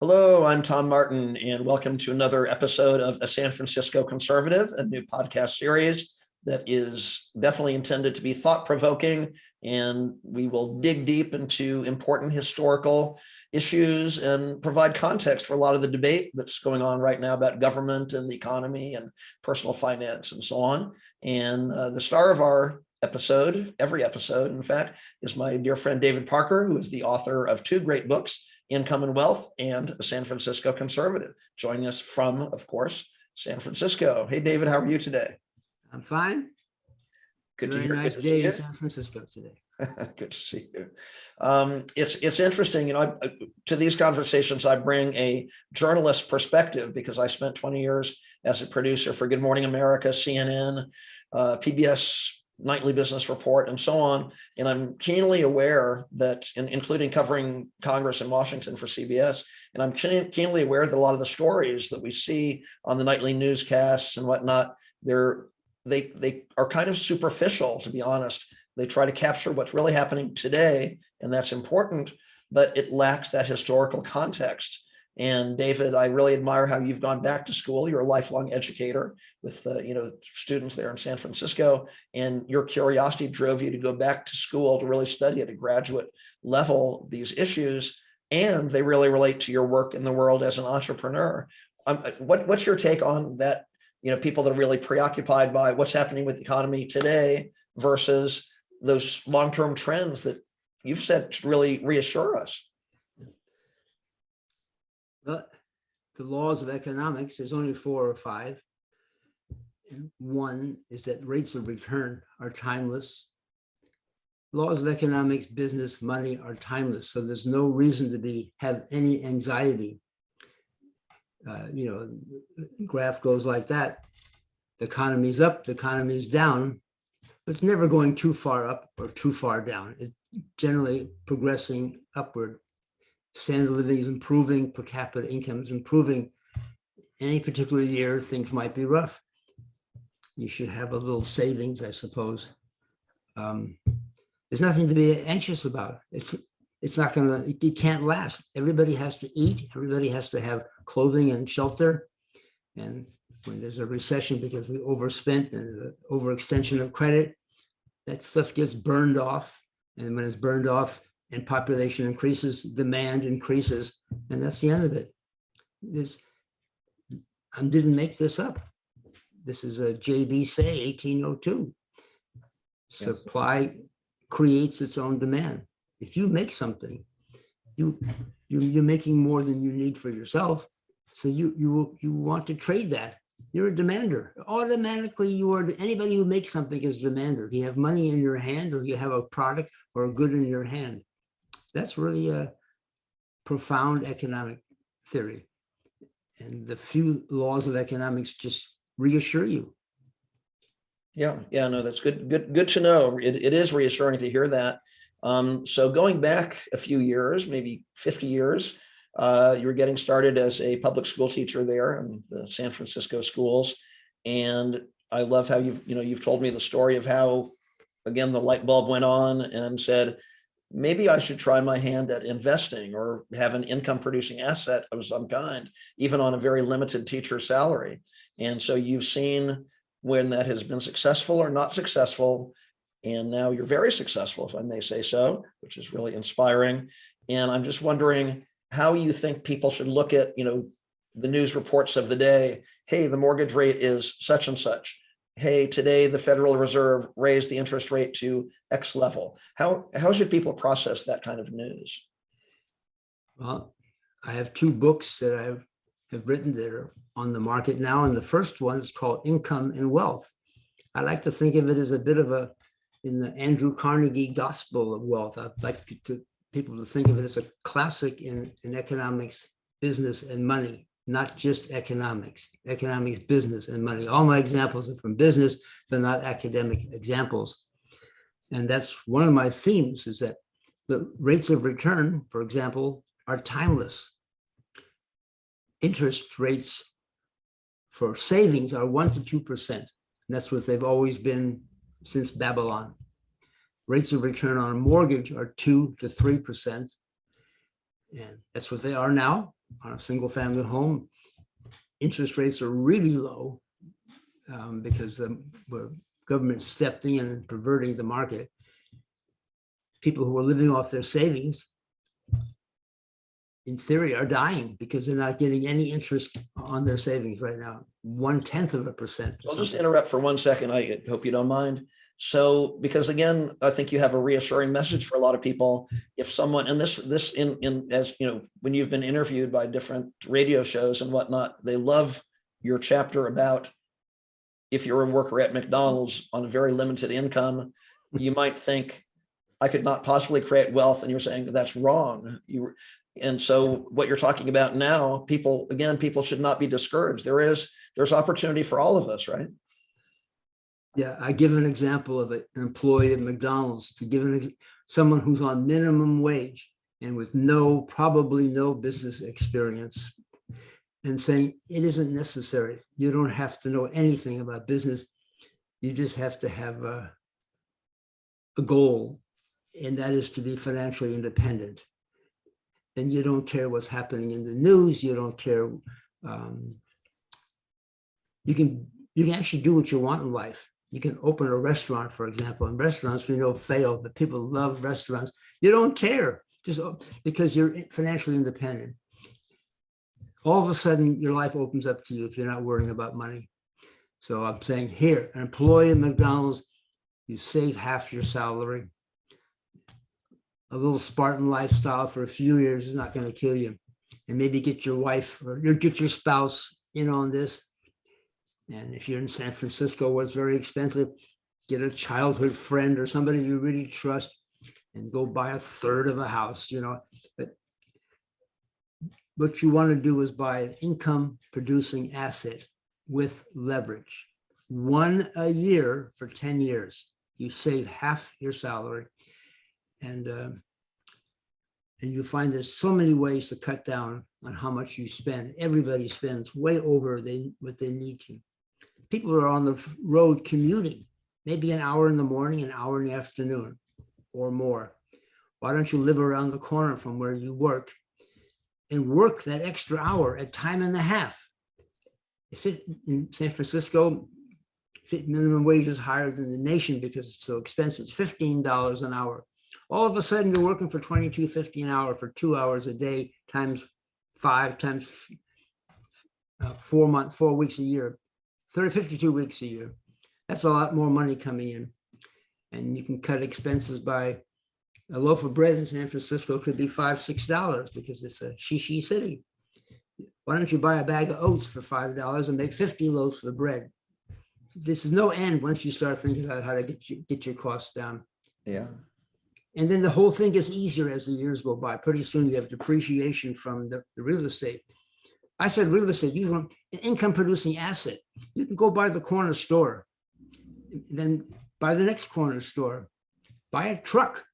Hello, I'm Tom Martin, and welcome to another episode of A San Francisco Conservative, a new podcast series that is definitely intended to be thought-provoking, and we will dig deep into important historical issues and provide context for a lot of the debate that's going on right now about government and the economy and personal finance and so on. And the star of our episode, every episode, in fact, is my dear friend David Parker, who is the author of two great books, Income and Wealth and a San Francisco Conservative, joining us from, of course, San Francisco. Hey, David, how are you today? I'm fine. Good to Very hear. nice day in San Francisco today. Good to see you. It's interesting, to these conversations, I bring a journalist perspective because I spent 20 years as a producer for Good Morning America, CNN, PBS Nightly Business Report, and so on. And I'm keenly aware that, including covering Congress in Washington for CBS, and I'm keenly aware that a lot of the stories that we see on the nightly newscasts and whatnot, they are kind of superficial, to be honest. They try to capture what's really happening today, and that's important, but it lacks that historical context. And David, I really admire how you've gone back to school. You're a lifelong educator with students there in San Francisco, and your curiosity drove you to go back to school to really study at a graduate level these issues, and they really relate to your work in the world as an entrepreneur. What's your take on that? People that are really preoccupied by what's happening with the economy today versus those long-term trends that you've said should really reassure us. But the laws of economics, there's only 4 or 5. And one is that rates of return are timeless. Laws of economics, business, money are timeless. So there's no reason to have any anxiety. Graph goes like that. The economy's up, the economy's down, but it's never going too far up or too far down. It's generally progressing upward. Standard of living is improving, per capita income is improving. Any particular year, things might be rough. You should have a little savings, I suppose. There's nothing to be anxious about. It's not gonna, it can't last. Everybody has to eat, everybody has to have clothing and shelter. And when there's a recession because we overspent and overextension of credit, that stuff gets burned off. And when it's burned off, and population increases, demand increases, and that's the end of it. I didn't make this up. This is a JB Say, 1802. Yes. Supply creates its own demand. If you make something, you're making more than you need for yourself. So you want to trade that. You're a demander. Automatically, anybody who makes something is a demander. You have money in your hand, or you have a product or a good in your hand. That's really a profound economic theory. And the few laws of economics just reassure you. Yeah, no, that's good to know. It is reassuring to hear that. So going back a few years, maybe 50 years, you were getting started as a public school teacher there in the San Francisco schools. And I love how you've told me the story of how, again, the light bulb went on and said, maybe I should try my hand at investing or have an income producing asset of some kind, even on a very limited teacher salary. And so you've seen when that has been successful or not successful. And now you're very successful, if I may say so, which is really inspiring. And I'm just wondering how you think people should look at, the news reports of the day. Hey, the mortgage rate is such and such. Hey, today the Federal Reserve raised the interest rate to X level. How should people process that kind of news? Well, I have 2 books that I have written that are on the market now. And the first one is called Income and Wealth. I like to think of it as a bit of in the Andrew Carnegie gospel of wealth. I'd like people to think of it as a classic in economics, business, and money. Not just economics, business, and money. All my examples are from business, they're not academic examples. And that's one of my themes, is that the rates of return, for example, are timeless. Interest rates for savings are 1 to 2%. And that's what they've always been since Babylon. Rates of return on a mortgage are 2 to 3%. And that's what they are now. on a single family home. Interest rates are really low because the government stepped in and perverting the market. People who are living off their savings, in theory, are dying because they're not getting any interest on their savings right now. 0.1%. I'll just interrupt for 1 second. I hope you don't mind. So, because again, I think you have a reassuring message for a lot of people. If someone, and this as you know, when you've been interviewed by different radio shows and whatnot, they love your chapter about if you're a worker at McDonald's on a very limited income, you might think, I could not possibly create wealth. And you're saying that's wrong. And so what you're talking about now, people should not be discouraged. There's opportunity for all of us, right? Yeah, I give an example of an employee at McDonald's to give someone who's on minimum wage and with probably no business experience, and saying it isn't necessary. You don't have to know anything about business. You just have to have a goal, and that is to be financially independent. And you don't care what's happening in the news. You don't care. You can actually do what you want in life. You can open a restaurant, for example. And restaurants we know fail, but people love restaurants. You don't care just because you're financially independent. All of a sudden, your life opens up to you if you're not worrying about money. So I'm saying here, an employee at McDonald's, you save half your salary. A little Spartan lifestyle for a few years is not going to kill you. And maybe get your wife or get your spouse in on this. And if you're in San Francisco, where it's very expensive, get a childhood friend or somebody you really trust and go buy a third of a house, But what you want to do is buy an income producing asset with leverage. One a year for 10 years. You save half your salary. And you find there's so many ways to cut down on how much you spend. Everybody spends way over what they need to. People are on the road commuting, maybe an hour in the morning, an hour in the afternoon or more. Why don't you live around the corner from where you work and work that extra hour at time and a half? In San Francisco, minimum wage is higher than the nation because it's so expensive. It's $15 an hour. All of a sudden, you're working for $22.50 an hour for 2 hours a day times 5 times 4 weeks a year, 52 weeks a year. That's a lot more money coming in. And you can cut expenses by a loaf of bread in San Francisco could be $5, $6 because it's a shishi city. Why don't you buy a bag of oats for $5 and make 50 loaves of bread? This is no end once you start thinking about how to get your costs down. Yeah. And then the whole thing gets easier as the years go by. Pretty soon you have depreciation from the real estate. I said real estate, you want an income producing asset. You can go buy the corner store, then buy the next corner store, buy a truck.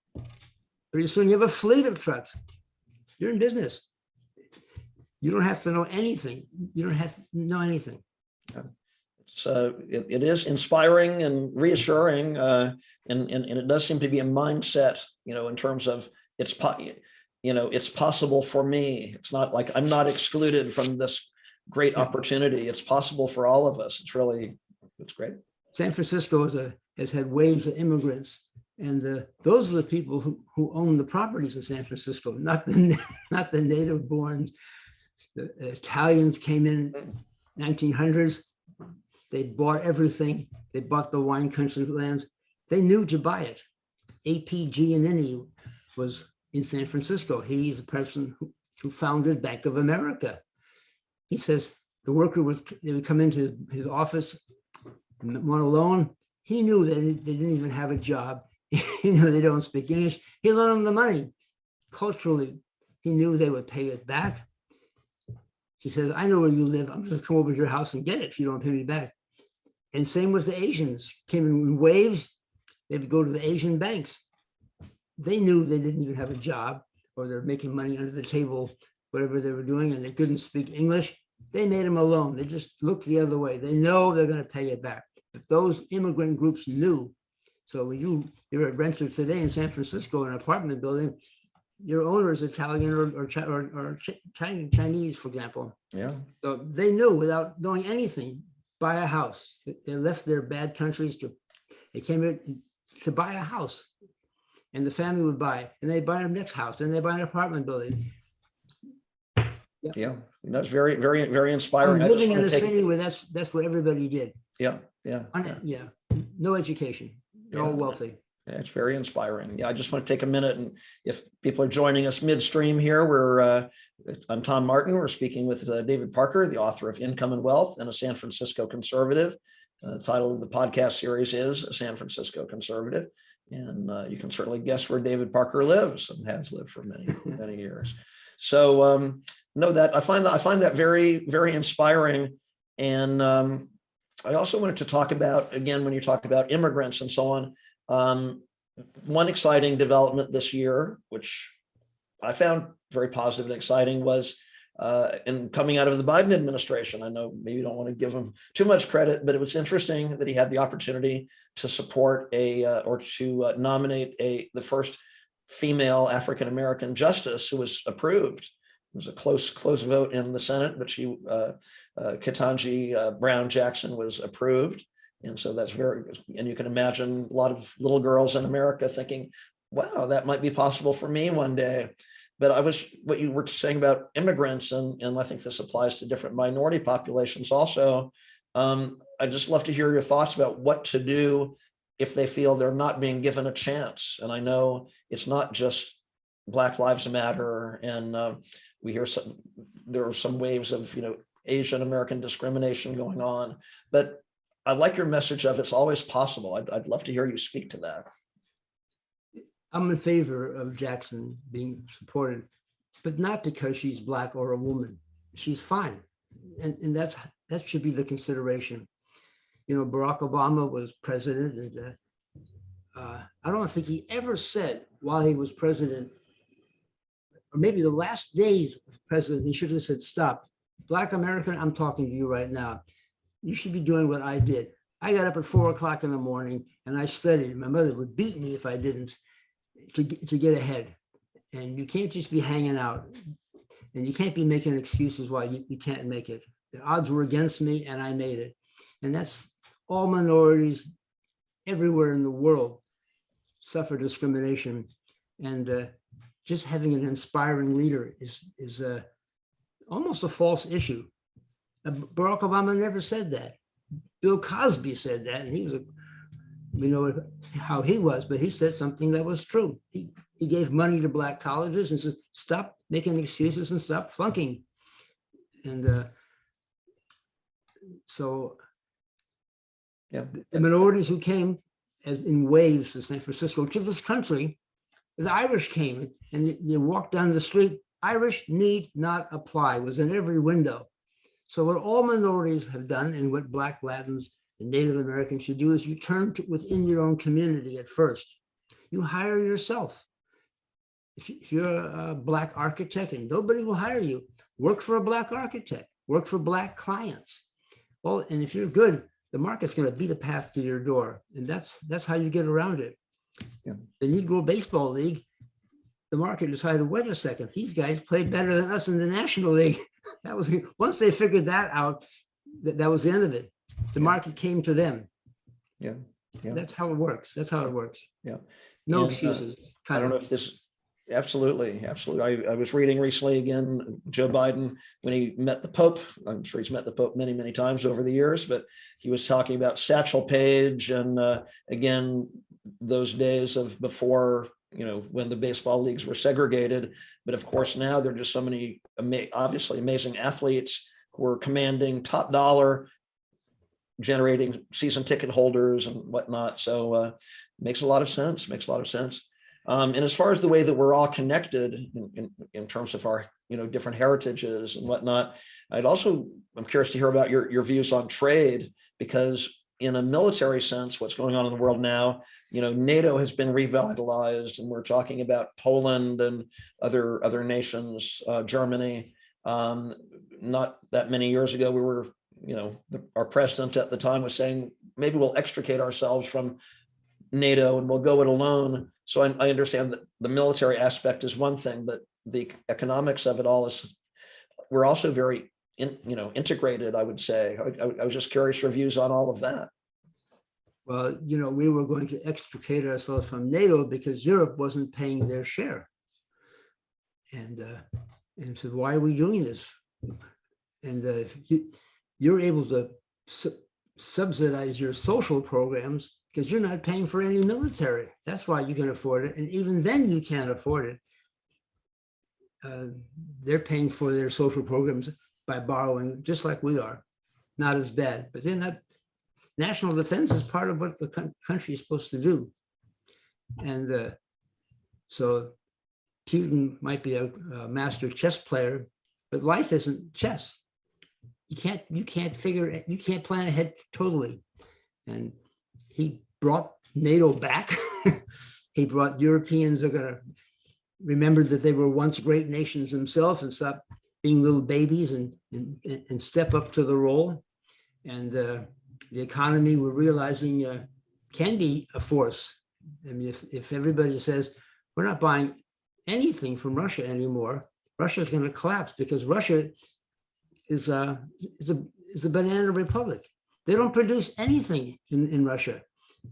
Pretty soon you have a fleet of trucks. You're in business. You don't have to know anything. You don't have to know anything. So it is inspiring and reassuring, and it does seem to be a mindset, in terms of it's possible for me. It's not like I'm not excluded from this great opportunity. It's possible for all of us. It's great. San Francisco has had waves of immigrants, and those are the people who own the properties in San Francisco, not the native borns. The Italians came in 1900s. They bought everything. They bought the wine country lands. They knew to buy it. A.P. Giannini was in San Francisco. He's the person who founded Bank of America. He says the worker they would come into his office, want a loan. He knew that they didn't even have a job. He knew they don't speak English. He loaned them the money. Culturally, he knew they would pay it back. He says, I know where you live. I'm going to come over to your house and get it if you don't pay me back. And same with the Asians. Came in waves. They would go to the Asian banks. They knew they didn't even have a job, or they're making money under the table, whatever they were doing, and they couldn't speak English. They made them a loan. They just looked the other way. They know they're going to pay it back. But those immigrant groups knew. So when you're a renter today in San Francisco, in an apartment building, your owner is Italian or Chinese, for example. Yeah. So they knew without knowing anything, buy a house. They left their bad countries they came here to buy a house, and the family would buy, and they buy the next house, and they buy an apartment building. Yeah. That's very, very, very I'm inspiring. I just living in want a to take, city where that's what everybody did. yeah, yeah. Yeah. Yeah, no education. They're all Yeah. wealthy. Yeah, it's very inspiring. Yeah, I just want to take a minute, and if people are joining us midstream here, I'm Tom Martin. We're speaking with David Parker, the author of Income and Wealth and a San Francisco Conservative. The title of the podcast series is A San Francisco Conservative, and you can certainly guess where David Parker lives and has lived for many, many years. So no, that I find that very, very inspiring. And I also wanted to talk about, again, when you talk about immigrants and so on. One exciting development this year, which I found very positive and exciting, was in coming out of the Biden administration. I know maybe you don't want to give him too much credit, but it was interesting that he had the opportunity to support nominate the first female African-American justice who was approved. It was a close vote in the Senate, but Ketanji Brown Jackson was approved. And so and you can imagine a lot of little girls in America thinking, wow, that might be possible for me one day. But what you were saying about immigrants, and I think this applies to different minority populations also. I'd just love to hear your thoughts about what to do if they feel they're not being given a chance. And I know it's not just Black Lives Matter, and we hear there are some waves of Asian American discrimination going on, but I like your message of it's always possible. I'd love to hear you speak to that. I'm in favor of Jackson being supported, but not because she's Black or a woman. She's fine. And that should be the consideration. Barack Obama was president, and I don't think he ever said while he was president, or maybe the last days of president, he should have said, stop. Black American, I'm talking to you right now. You should be doing what I did. I got up at 4 o'clock in the morning and I studied. My mother would beat me if I didn't, to get ahead. And you can't just be hanging out, and you can't be making excuses why you can't make it. The odds were against me and I made it. And that's all minorities everywhere in the world suffer discrimination. And just having an inspiring leader is almost a false issue. Barack Obama never said that. Bill Cosby said that, and he was we know how he was, but he said something that was true. He gave money to Black colleges and said, stop making excuses and stop flunking. And so yeah, the minorities who came in waves to San Francisco, to this country, the Irish came, and you walk down the street, Irish need not apply, was in every window. So what all minorities have done, and what Black, Latins, and Native Americans should do, is you turn to within your own community at first. You hire yourself. If you're a Black architect and nobody will hire you, work for a Black architect, work for Black clients. Well, and if you're good, the market's going to beat a path to your door. And that's how you get around it. Yeah. The Negro Baseball League, the market decided, wait a second, these guys play better than us in the National League. That was, once they figured that out, that was the end of it. The market came to them. Yeah. Yeah. That's how it works. That's how it works. Yeah. No And, excuses. I don't know if this, absolutely. I was reading recently again, Joe Biden, when he met the Pope, I'm sure he's met the Pope many, many times over the years, but he was talking about Satchel Paige and again, those days of before, when the baseball leagues were segregated. But of course, now there are just so many obviously amazing athletes who are commanding top dollar, generating season ticket holders and whatnot. So makes a lot of sense, and as far as the way that we're all connected in terms of our different heritages and whatnot, I'm curious to hear about your views on trade, because in a military sense, what's going on in the world now, NATO has been revitalized, and we're talking about Poland and other nations, Germany. Not that many years ago, we were, our president at the time was saying, maybe we'll extricate ourselves from NATO and we'll go it alone. So I understand that the military aspect is one thing, but the economics of it all is, we're also very integrated, I would say. I was just curious your views on all of that. Well, we were going to extricate ourselves from NATO because Europe wasn't paying their share. And said, why are we doing this? And you're able to subsidize your social programs because you're not paying for any military. That's why you can afford it. And even then you can't afford it. They're paying for their social programs by borrowing, just like we are. Not as bad, but they're not. National defense is part of what the country is supposed to do. And so Putin might be a master chess player, but life isn't chess. You can't plan ahead totally. And he brought NATO back. He brought Europeans are going to remember that they were once great nations themselves and stop being little babies and step up to the role. And the economy, we're realizing, can be a force. I mean, if everybody says, we're not buying anything from Russia anymore, Russia is going to collapse because Russia is a banana republic. They don't produce anything in Russia.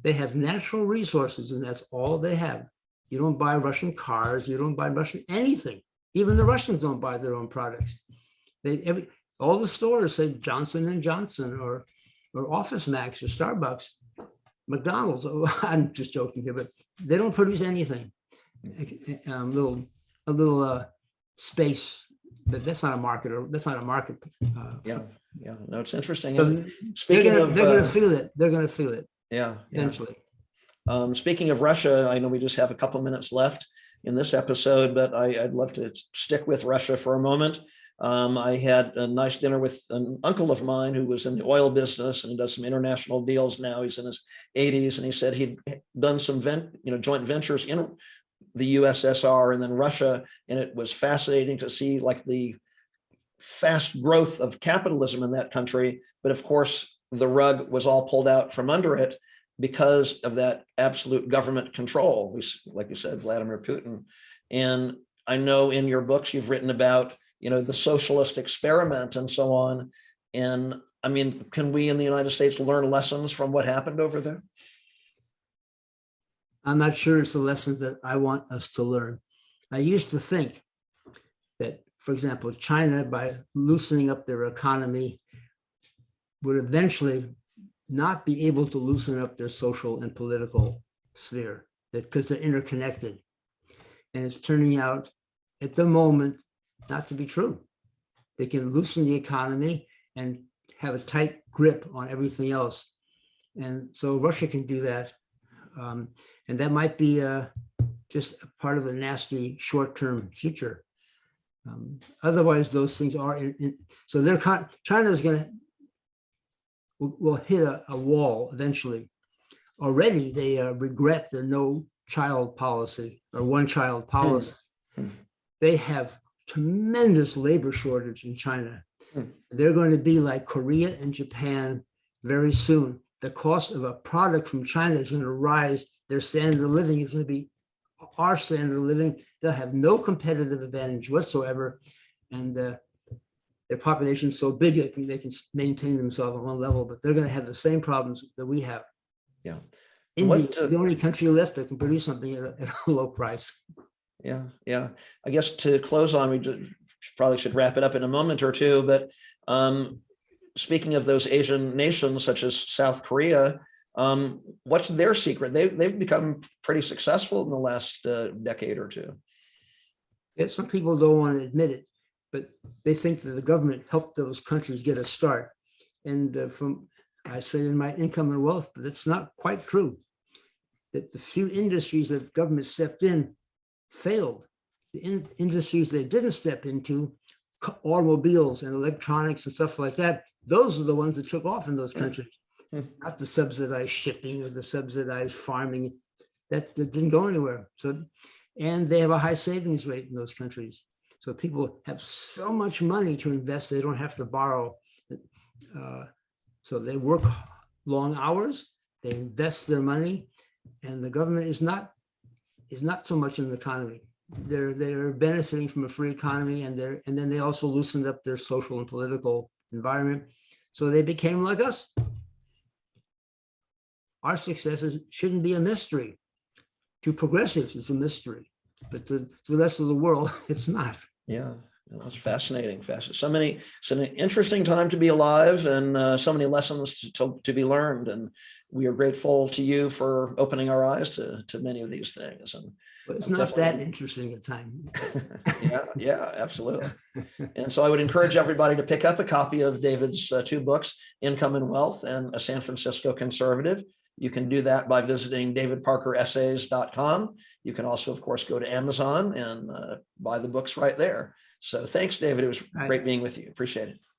They have natural resources, and that's all they have. You don't buy Russian cars. You don't buy Russian anything. Even the Russians don't buy their own products. All the stores say Johnson and Johnson or Office Max or Starbucks, McDonald's. I'm just joking here, but they don't produce anything. A little space, but that's not a market. That's not a market. Yeah. No, it's interesting. So Speaking they're of, going to feel it. They're going to feel it. Yeah. Eventually. Speaking of Russia, I know we just have a couple of minutes left in this episode, but I'd love to stick with Russia for a moment. I had a nice dinner with an uncle of mine who was in the oil business and he does some international deals now. He's in his 80s, and he said he'd done some joint ventures in the USSR and then Russia, and it was fascinating to see like the fast growth of capitalism in that country. But of course, the rug was all pulled out from under it because of that absolute government control. Like you said, Vladimir Putin. And I know in your books you've written about the socialist experiment and so on. And I mean, can we in the United States learn lessons from what happened over there? I'm not sure it's the lessons that I want us to learn. I used to think that, for example, China, by loosening up their economy, would eventually not be able to loosen up their social and political sphere because they're interconnected. And it's turning out at the moment not to be true. They can loosen the economy and have a tight grip on everything else. And so Russia can do that. And that might be just a part of a nasty short-term future. Otherwise, those things are so China is going to will hit a wall eventually. Already, they regret the no-child policy or one-child policy. They have tremendous labor shortage in China. They're going to be like Korea and Japan very soon. The cost of a product from China is going to rise. Their standard of living is going to be our standard of living. They'll have no competitive advantage whatsoever. And their population is so big, they can maintain themselves on one level, but they're going to have the same problems that we have. Yeah. India is the only country left that can produce something at a low price. Yeah. I guess to close on, we probably should wrap it up in a moment or two, but speaking of those Asian nations such as South Korea, what's their secret? They've become pretty successful in the last decade or two. Yeah, some people don't want to admit it, but they think that the government helped those countries get a start. And I say in my Income and Wealth, but it's not quite true. That the few industries that the government stepped in failed. The industries they didn't step into, automobiles and electronics and stuff like that, those are the ones that took off in those countries. Not the subsidized shipping or the subsidized farming. That didn't go anywhere. And they have a high savings rate in those countries. So people have so much money to invest, they don't have to borrow. So they work long hours, they invest their money, And the government is not so much in the economy. They're benefiting from a free economy, and then they also loosened up their social and political environment. So they became like us. Our successes shouldn't be a mystery. To progressives, it's a mystery, but to the rest of the world, it's not. Yeah, that's fascinating. It's an interesting time to be alive, and so many lessons to be learned. And we are grateful to you for opening our eyes to many of these things. And but it's not that interesting a time. yeah, absolutely. And so I would encourage everybody to pick up a copy of David's two books, Income and Wealth and A San Francisco Conservative. You can do that by visiting davidparkeressays.com. You can also, of course, go to Amazon and buy the books right there. So thanks, David. It was great being with you. Appreciate it.